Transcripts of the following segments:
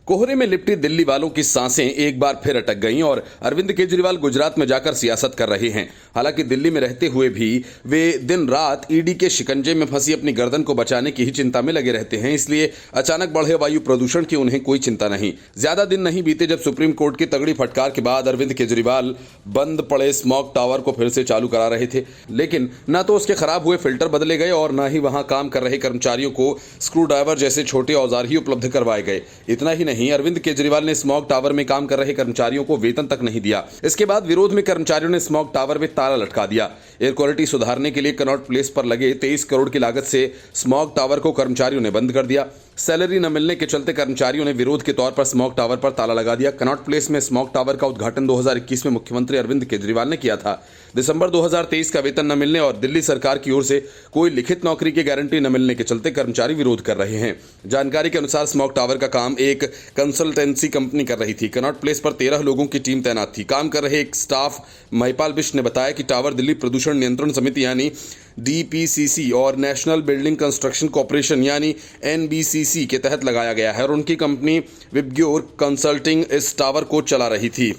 कोहरे में लिपटी दिल्ली वालों की सांसें एक बार फिर अटक गईं और अरविंद केजरीवाल गुजरात में जाकर सियासत कर रहे हैं। हालांकि दिल्ली में रहते हुए भी वे दिन रात ईडी के शिकंजे में फंसी अपनी गर्दन को बचाने की ही चिंता में लगे रहते हैं। इसलिए अचानक बढ़े वायु प्रदूषण की उन्हें कोई चिंता नहीं। ज्यादा दिन नहीं बीते जब सुप्रीम कोर्ट की तगड़ी फटकार के बाद अरविंद केजरीवाल बंद पड़े स्मॉग टावर को फिर से चालू करा रहे थे, लेकिन न तो उसके खराब हुए फिल्टर बदले गए और न ही वहां काम कर रहे कर्मचारियों को स्क्रू ड्राइवर जैसे छोटे औजार ही उपलब्ध करवाए गए। इतना ही नहीं, अरविंद केजरीवाल ने स्मॉग टावर में काम कर रहे कर्मचारियों को वेतन तक नहीं दिया। इसके बाद विरोध में कर्मचारियों ने स्मॉग टावर में ताला लटका दिया। एयर क्वालिटी सुधारने के लिए कनॉट प्लेस पर लगे 23 करोड़ की लागत से स्मॉग टावर को कर्मचारियों ने बंद कर दिया। सैलरी न मिलने के चलते कर्मचारियों ने विरोध के तौर पर स्मॉग टावर पर ताला लगा दिया। कनॉट प्लेस में स्मॉग टावर का उद्घाटन 2021 में मुख्यमंत्री अरविंद केजरीवाल ने किया था। दिसंबर 2023 का वेतन न मिलने और दिल्ली सरकार की ओर से कोई लिखित नौकरी की गारंटी न मिलने के चलते कर्मचारी विरोध कर रहे हैं। जानकारी के अनुसार स्मॉग टावर का काम एक कंसल्टेंसी कंपनी कर रही थी। कनॉट प्लेस पर 13 लोगों की टीम तैनात थी। काम कर रहे एक स्टाफ महिपाल बिष्ट ने बताया कि टावर दिल्ली प्रदूषण नियंत्रण समिति यानी DPCC और नेशनल बिल्डिंग कंस्ट्रक्शन कॉर्पोरेशन यानी NBCC के तहत लगाया गया है और उनकी कंपनी विबग्योर कंसल्टिंग इस टावर को चला रही थी।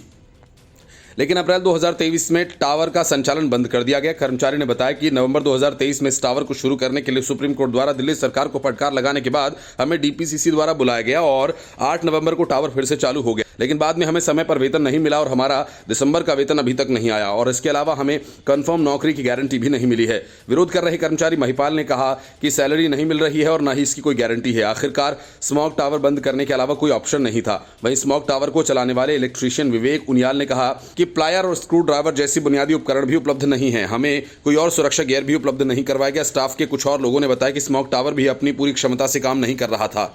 लेकिन अप्रैल 2023 में टावर का संचालन बंद कर दिया गया। कर्मचारी ने बताया कि नवंबर 2023 में इस टावर को शुरू करने के लिए सुप्रीम कोर्ट द्वारा दिल्ली सरकार को फटकार लगाने के बाद हमें DPCC द्वारा बुलाया गया और 8 नवंबर को टावर फिर से चालू हो गया। लेकिन बाद में हमें समय पर वेतन नहीं मिला और हमारा दिसंबर का वेतन अभी तक नहीं आया और इसके अलावा हमें कंफर्म नौकरी की गारंटी भी नहीं मिली है। विरोध कर रहे कर्मचारी महिपाल ने कहा कि सैलरी नहीं मिल रही है और न ही इसकी कोई गारंटी है। आखिरकार स्मॉग टावर बंद करने के अलावा कोई ऑप्शन नहीं था। वहीं स्मॉग टावर को चलाने वाले इलेक्ट्रीशियन विवेक उनियाल ने कहा कि प्लायर और स्क्रू ड्राइवर जैसी बुनियादी उपकरण भी उपलब्ध नहीं है। हमें कोई और सुरक्षा गियर भी उपलब्ध नहीं करवाया गया। स्टाफ के कुछ और लोगों ने बताया कि स्मॉग टावर भी अपनी पूरी क्षमता से काम नहीं कर रहा था।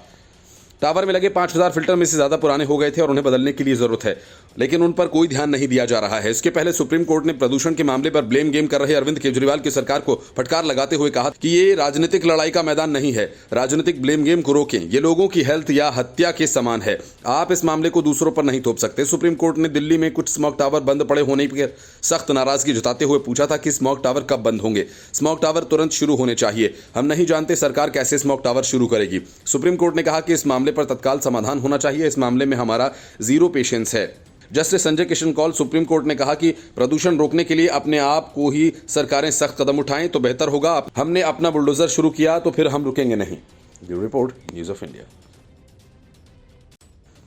टावर में लगे 5000 फिल्टर में से ज्यादा पुराने हो गए थे और उन्हें बदलने की लिए जरूरत है, लेकिन उन पर कोई ध्यान नहीं दिया जा रहा है। इसके पहले सुप्रीम कोर्ट ने प्रदूषण के मामले पर ब्लेम गेम कर रहे अरविंद केजरीवाल की सरकार को फटकार लगाते हुए कहा कि ये राजनीतिक लड़ाई का मैदान नहीं है। राजनीतिक ब्लेम गेम को रोकें। ये लोगों की हेल्थ या हत्या के समान है। आप इस मामले को दूसरों पर नहीं थोप सकते। सुप्रीम कोर्ट ने दिल्ली में कुछ स्मॉग टावर बंद पड़े होने पर सख्त नाराजगी जताते हुए पूछा था कि स्मॉग टावर कब बंद होंगे। स्मॉग टावर तुरंत शुरू होने चाहिए। हम नहीं जानते सरकार कैसे स्मॉग टावर शुरू करेगी। सुप्रीम कोर्ट ने कहा कि इस मामले पर तत्काल समाधान होना चाहिए। इस मामले में हमारा जीरो पेशेंस है। Justice Sanjay Kishan Kaul supreme court ने कहा कि प्रदूषण रोकने के लिए अपने आप को ही सरकारें सख्त कदम उठाएं तो बेहतर होगा। हमने अपना बुलडोजर शुरू किया तो फिर हम रुकेंगे नहीं। Bureau report, news of India.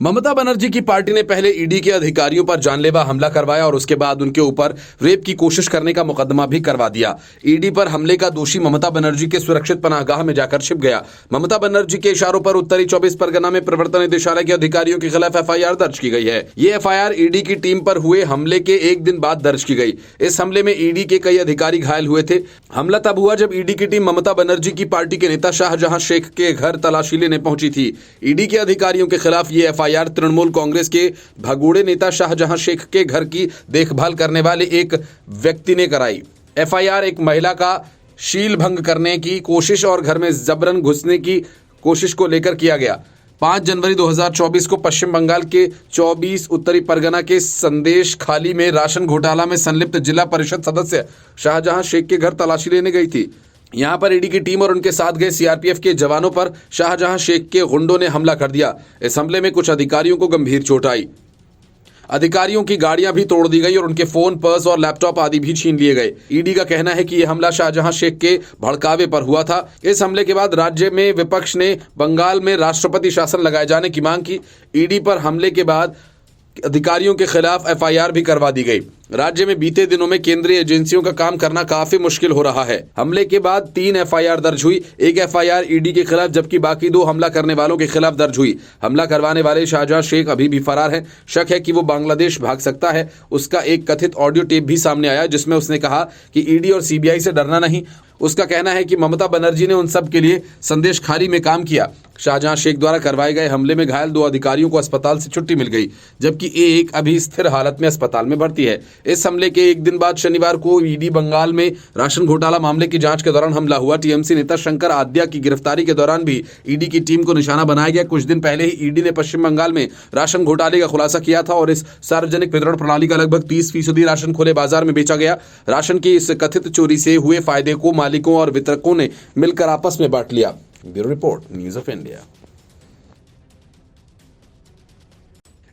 Mamata Banerjee की पार्टी ने पहले ईडी के अधिकारियों पर जानलेवा हमला करवाया और उसके बाद उनके ऊपर रेप की कोशिश करने का मुकदमा भी करवा दिया। ईडी पर हमले का दोषी ममता बनर्जी के सुरक्षित पनाहगाह में जाकर छिप गया। ममता बनर्जी के इशारों पर उत्तरी 24 परगना में प्रवर्तन निदेशालय के अधिकारियों के खिलाफ FIR दर्ज की गई है। ये FIR ईडी की टीम पर हुए हमले के एक दिन बाद दर्ज की गई। इस हमले में ईडी के कई अधिकारी घायल हुए थे। हमला तब हुआ जब ईडी की टीम ममता बनर्जी की पार्टी के नेता शाहजहां शेख के घर तलाशी लेने पहुंची थी। ईडी के अधिकारियों के खिलाफ ये FIR तृणमूल कांग्रेस के भगोड़े नेता शाहजहां शेख के घर की देखभाल करने वाले एक व्यक्ति ने कराई। FIR एक महिला का शील भंग करने की कोशिश और घर में जबरन घुसने की कोशिश को लेकर किया गया। 5 जनवरी 2024 को पश्चिम बंगाल के 24 उत्तरी परगना के संदेश खाली में राशन घोटाला में संलिप्त जिला परिषद सदस्य शाहजहां शेख के घर तलाशी लेने गई थी। यहां पर ईडी की टीम और उनके साथ गए CRPF के जवानों पर शाहजहां शेख के गुंडों ने हमला कर दिया। इस हमले में कुछ अधिकारियों को गंभीर चोट आई। अधिकारियों की गाड़ियां भी तोड़ दी गई और उनके फोन, पर्स और लैपटॉप आदि भी छीन लिए गए। ईडी का कहना है कि यह हमला शाहजहां शेख के भड़कावे पर हुआ था। इस हमले के बाद राज्य में विपक्ष ने बंगाल में राष्ट्रपति शासन लगाए जाने की मांग की। ईडी पर हमले के बाद अधिकारियों के खिलाफ FIR भी करवा दी गई। राज्य में बीते दिनों में केंद्रीय एजेंसियों का काम करना काफी मुश्किल हो रहा है। हमले के बाद 3 FIR दर्ज हुई। एक FIR ईडी के खिलाफ जबकि बाकी 2 हमला करने वालों के खिलाफ दर्ज हुई। हमला करवाने वाले शाहजहां शेख अभी भी फरार है। शक है कि वो बांग्लादेश भाग सकता है। उसका एक कथित ऑडियो टेप भी सामने आया जिसमें उसने कहा कि ईडी और CBI से डरना नहीं। उसका कहना है कि ममता बनर्जी ने उन सब के लिए संदेश खाली में काम किया। शाहजहां शेख द्वारा करवाए गए हमले में घायल 2 अधिकारियों को अस्पताल से छुट्टी मिल गई, जबकि एक अभी स्थिर हालत में अस्पताल में भर्ती है। इस हमले के एक दिन बाद शनिवार को ईडी बंगाल में राशन घोटाला मामले की जांच के दौरान हमला हुआ। TMC नेता शंकर आद्या की गिरफ्तारी के दौरान भी ईडी की टीम को निशाना बनाया गया। कुछ दिन पहले ही ईडी ने पश्चिम बंगाल में राशन घोटाले का खुलासा किया था और इस सार्वजनिक वितरण प्रणाली का लगभग 30% राशन खुले बाजार में बेचा गया। राशन की इस कथित चोरी से हुए फायदे को मालिकों और वितरकों ने मिलकर आपस में बांट लिया। Bureau report, news of India.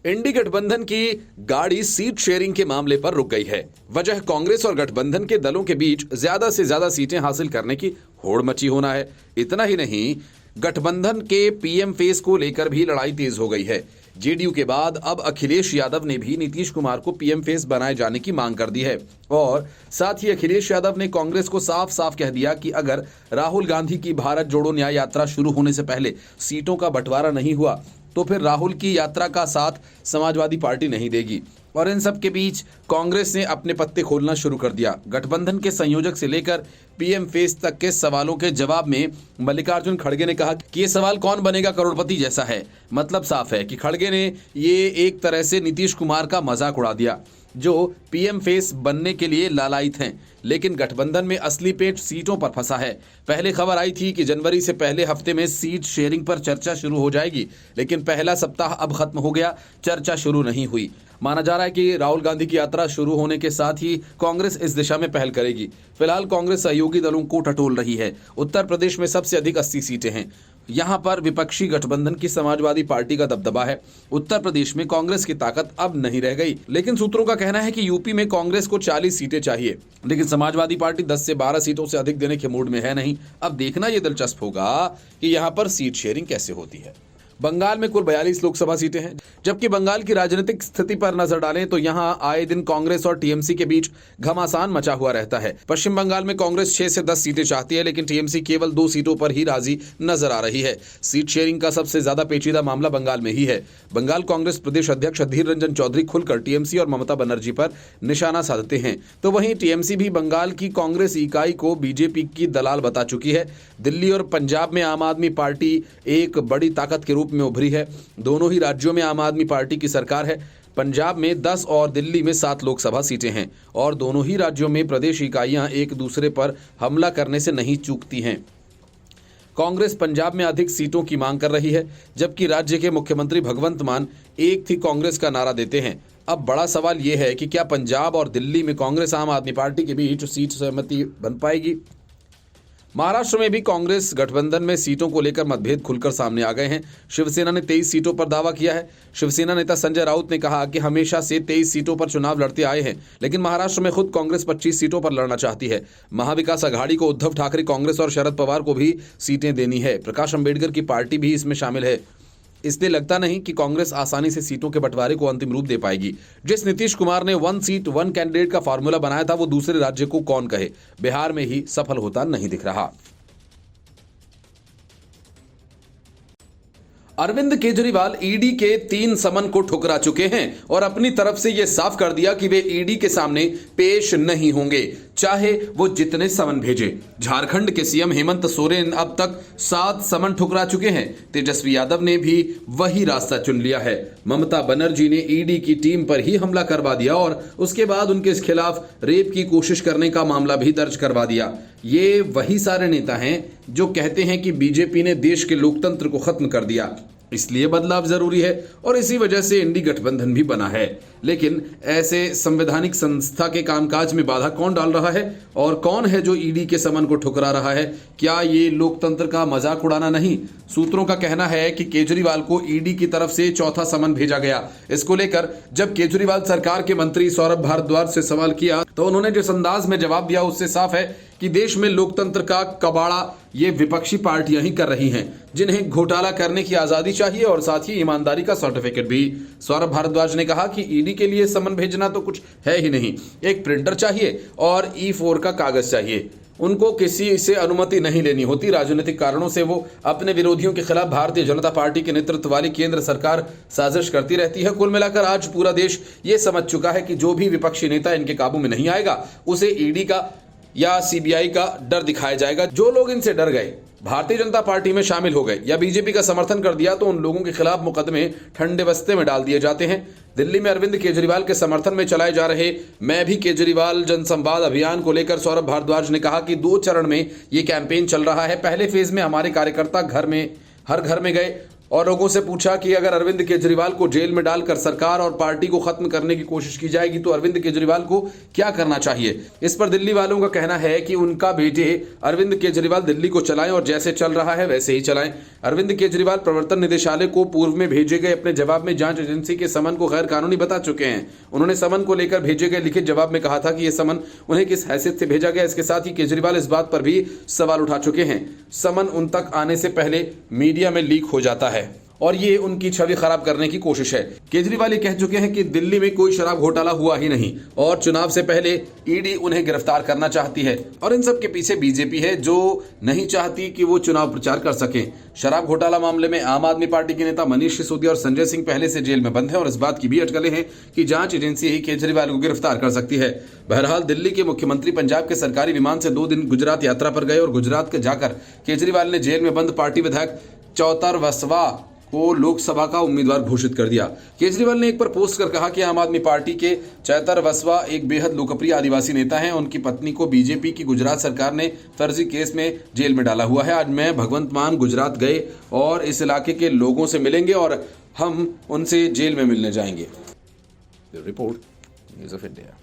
INDI गठबंधन की गाड़ी सीट शेयरिंग के मामले पर रुक गई है। वजह कांग्रेस और गठबंधन के दलों के बीच ज्यादा से ज्यादा सीटें हासिल करने की होड़ मची होना है। इतना ही नहीं, गठबंधन के पीएम फेस को लेकर भी लड़ाई तेज हो गई है। जेडीयू के बाद अब अखिलेश यादव ने भी नीतीश कुमार को पीएम फेस बनाए जाने की मांग कर दी है और साथ ही अखिलेश यादव ने कांग्रेस को साफ साफ कह दिया कि अगर राहुल गांधी की भारत जोड़ो न्याय यात्रा शुरू होने से पहले सीटों का बंटवारा नहीं हुआ तो फिर राहुल की यात्रा का साथ समाजवादी पार्टी नहीं देगी। और इन सब के बीच कांग्रेस ने अपने पत्ते खोलना शुरू कर दिया। गठबंधन के संयोजक से लेकर पीएम फेस तक के सवालों के जवाब में मल्लिकार्जुन खड़गे ने कहा कि ये सवाल कौन बनेगा करोड़पति जैसा है। मतलब साफ है कि खड़गे ने ये एक तरह से नीतीश कुमार का मजाक उड़ा दिया जो पीएम फेस बनने के लिए लालायित हैं, लेकिन गठबंधन में असली पेट सीटों पर फंसा है। पहले खबर आई थी कि जनवरी से पहले हफ्ते में सीट शेयरिंग पर चर्चा शुरू हो जाएगी, लेकिन पहला सप्ताह अब खत्म हो गया, चर्चा शुरू नहीं हुई। माना जा रहा है कि राहुल गांधी की यात्रा शुरू होने के साथ ही कांग्रेस इस दिशा में पहल करेगी। फिलहाल कांग्रेस सहयोगी दलों को टटोल रही है। उत्तर प्रदेश में सबसे अधिक 80 सीटें हैं। यहां पर विपक्षी गठबंधन की समाजवादी पार्टी का दबदबा है। उत्तर प्रदेश में कांग्रेस की ताकत अब नहीं रह गई, लेकिन सूत्रों का कहना है कि यूपी में कांग्रेस को 40 सीटें चाहिए, लेकिन समाजवादी पार्टी 10 से 12 सीटों से अधिक देने के मूड में है नहीं। अब देखना यह दिलचस्प होगा कि यहां पर सीट शेयरिंग कैसे होती है। बंगाल में कुल 42 लोकसभा सीटें हैं। जबकि बंगाल की राजनीतिक स्थिति पर नजर डालें तो यहां आए दिन कांग्रेस और टीएमसी के बीच घमासान मचा हुआ रहता है। पश्चिम बंगाल में कांग्रेस 6 से 10 सीटें चाहती है, लेकिन टीएमसी केवल 2 सीटों पर ही राजी नजर आ रही है। सीट शेयरिंग का सबसे ज्यादा पेचीदा मामला बंगाल में ही है। बंगाल कांग्रेस प्रदेश अध्यक्ष अधीर रंजन चौधरी खुलकर टीएमसी और ममता बनर्जी पर निशाना साधते हैं, तो वहीं टीएमसी भी बंगाल की कांग्रेस इकाई को बीजेपी की दलाल बता चुकी है। दिल्ली और पंजाब में आम आदमी पार्टी एक बड़ी ताकत के रूप में उभरी है। दोनों ही राज्यों में आम आदमी पार्टी की सरकार है। पंजाब में 10 और दिल्ली में 7 लोकसभा सीटें हैं और दोनों ही राज्यों में प्रदेश इकाइयां एक दूसरे पर हमला करने से नहीं चूकती हैं। कांग्रेस पंजाब में अधिक सीटों की मांग कर रही है, जबकि राज्य के मुख्यमंत्री भगवंत मान एक थी कांग्रेस का नारा देते हैं। अब बड़ा सवाल यह है कि क्या पंजाब और दिल्ली में कांग्रेस आम आदमी पार्टी के बीच सीट सहमति बन पाएगी। महाराष्ट्र में भी कांग्रेस गठबंधन में सीटों को लेकर मतभेद खुलकर सामने आ गए हैं। शिवसेना ने 23 सीटों पर दावा किया है। शिवसेना नेता संजय राउत ने कहा कि हमेशा से 23 सीटों पर चुनाव लड़ते आए हैं, लेकिन महाराष्ट्र में खुद कांग्रेस 25 सीटों पर लड़ना चाहती है। महाविकास आघाड़ी को उद्धव ठाकरे कांग्रेस और शरद पवार को भी सीटें देनी है। प्रकाश अंबेडकर की पार्टी भी इसमें शामिल है। इसलिए लगता नहीं कि कांग्रेस आसानी से सीटों के बंटवारे को अंतिम रूप दे पाएगी। जिस नीतीश कुमार ने 1 सीट 1 कैंडिडेट का फॉर्मूला बनाया था, वो दूसरे राज्य को कौन कहे। बिहार में ही सफल होता नहीं दिख रहा। अरविंद केजरीवाल ईडी के 3 समन को ठुकरा चुके हैं और अपनी तरफ से यह साफ कर दिया कि वे ईडी के सामने पेश नहीं होंगे, चाहे वो जितने समन भेजे। झारखंड के सीएम हेमंत सोरेन अब तक 7 समन ठुकरा चुके हैं। तेजस्वी यादव ने भी वही रास्ता चुन लिया है। ममता बनर्जी ने ईडी की टीम पर ही हमला करवा दिया और उसके बाद उनके खिलाफ रेप की कोशिश करने का मामला भी दर्ज करवा दिया। ये वही सारे नेता हैं जो कहते हैं कि बीजेपी ने देश के लोकतंत्र को खत्म कर दिया, इसलिए बदलाव जरूरी है और इसी वजह से इंडी गठबंधन भी बना है। लेकिन ऐसे संवैधानिक संस्था के कामकाज में बाधा कौन डाल रहा है और कौन है जो ईडी के समन को ठुकरा रहा है? क्या ये लोकतंत्र का मजाक उड़ाना नहीं? सूत्रों का कहना है कि केजरीवाल को ईडी की तरफ से 4था समन भेजा गया। इसको लेकर जब केजरीवाल सरकार के मंत्री सौरभ भारद्वाज से सवाल किया तो उन्होंने जिस अंदाज में जवाब दिया उससे साफ है कि देश में लोकतंत्र का कबाड़ा ये विपक्षी पार्टियां ही कर रही हैं, जिन्हें घोटाला करने की आजादी चाहिए और साथ ही ईमानदारी का सर्टिफिकेट भी। सौरभ भारद्वाज ने कहा कि ईडी के लिए समन भेजना तो कुछ है ही नहीं, एक प्रिंटर चाहिए और E4 का कागज चाहिए। उनको किसी से अनुमति नहीं लेनी होती। राजनीतिक कारणों से वो अपने विरोधियों के खिलाफ भारतीय जनता पार्टी के नेतृत्व वाली केंद्र सरकार साजिश करती रहती है। कुल मिलाकर आज पूरा देश ये समझ चुका है कि जो भी विपक्षी नेता इनके काबू में नहीं आएगा उसे ईडी का या सीबीआई का डर दिखाया जाएगा। जो लोग इनसे डर गए, भारतीय जनता पार्टी में शामिल हो गए या बीजेपी का समर्थन कर दिया, तो उन लोगों के खिलाफ मुकदमे ठंडे बस्ते में डाल दिए जाते हैं। दिल्ली में अरविंद केजरीवाल के समर्थन में चलाए जा रहे मैं भी केजरीवाल जनसंवाद अभियान को लेकर सौरभ भारद्वाज ने कहा कि 2 चरण में ये कैंपेन चल रहा है। पहले फेज में हमारे कार्यकर्ता हर घर में गए, और लोगों से पूछा कि अगर अरविंद केजरीवाल को जेल में डालकर सरकार और पार्टी को खत्म करने की कोशिश की जाएगी तो अरविंद केजरीवाल को क्या करना चाहिए। इस पर दिल्ली वालों का कहना है कि उनका बेटे अरविंद केजरीवाल दिल्ली को चलाएं और जैसे चल रहा है वैसे ही चलाएं। अरविंद केजरीवाल प्रवर्तन निदेशालय को पूर्व में भेजे गए अपने जवाब में जांच एजेंसी के समन को गैर कानूनी बता चुके हैं। उन्होंने समन को लेकर भेजे गए लिखित जवाब में कहा था कि यह समन उन्हें किस हैसियत से भेजा गया। इसके साथ ही केजरीवाल इस बात पर भी सवाल उठा चुके हैं। समन उन तक आने से पहले मीडिया में लीक हो जाता है और ये उनकी छवि खराब करने की कोशिश है। केजरीवाल ये कह चुके हैं कि दिल्ली में कोई शराब घोटाला हुआ ही नहीं और चुनाव से पहले ईडी उन्हें गिरफ्तार करना चाहती है और इन सब के पीछे बीजेपी है जो नहीं चाहती कि वो चुनाव प्रचार कर सके। शराब घोटाला मामले में आम आदमी पार्टी के नेता मनीष सिसोदिया और संजय सिंह पहले से जेल में बंद हैं और इस बात की भी अटकलें हैं कि जांच एजेंसी ही केजरीवाल को गिरफ्तार कर सकती है। बहरहाल दिल्ली के मुख्यमंत्री पंजाब के सरकारी विमान से 2 दिन गुजरात यात्रा पर गए और गुजरात के जाकर केजरीवाल ने जेल में बंद पार्टी विधायक चौतर वसवा को लोकसभा का उम्मीदवार घोषित कर दिया। केजरीवाल ने एक पर पोस्ट कर कहा कि आम आदमी पार्टी के चैतर वसवा एक बेहद लोकप्रिय आदिवासी नेता हैं। उनकी पत्नी को बीजेपी की गुजरात सरकार ने फर्जी केस में जेल में डाला हुआ है। आज मैं भगवंत मान गुजरात गए और इस इलाके के लोगों से मिलेंगे और हम उनसे जेल में मिलने जाएंगे। Report news of India.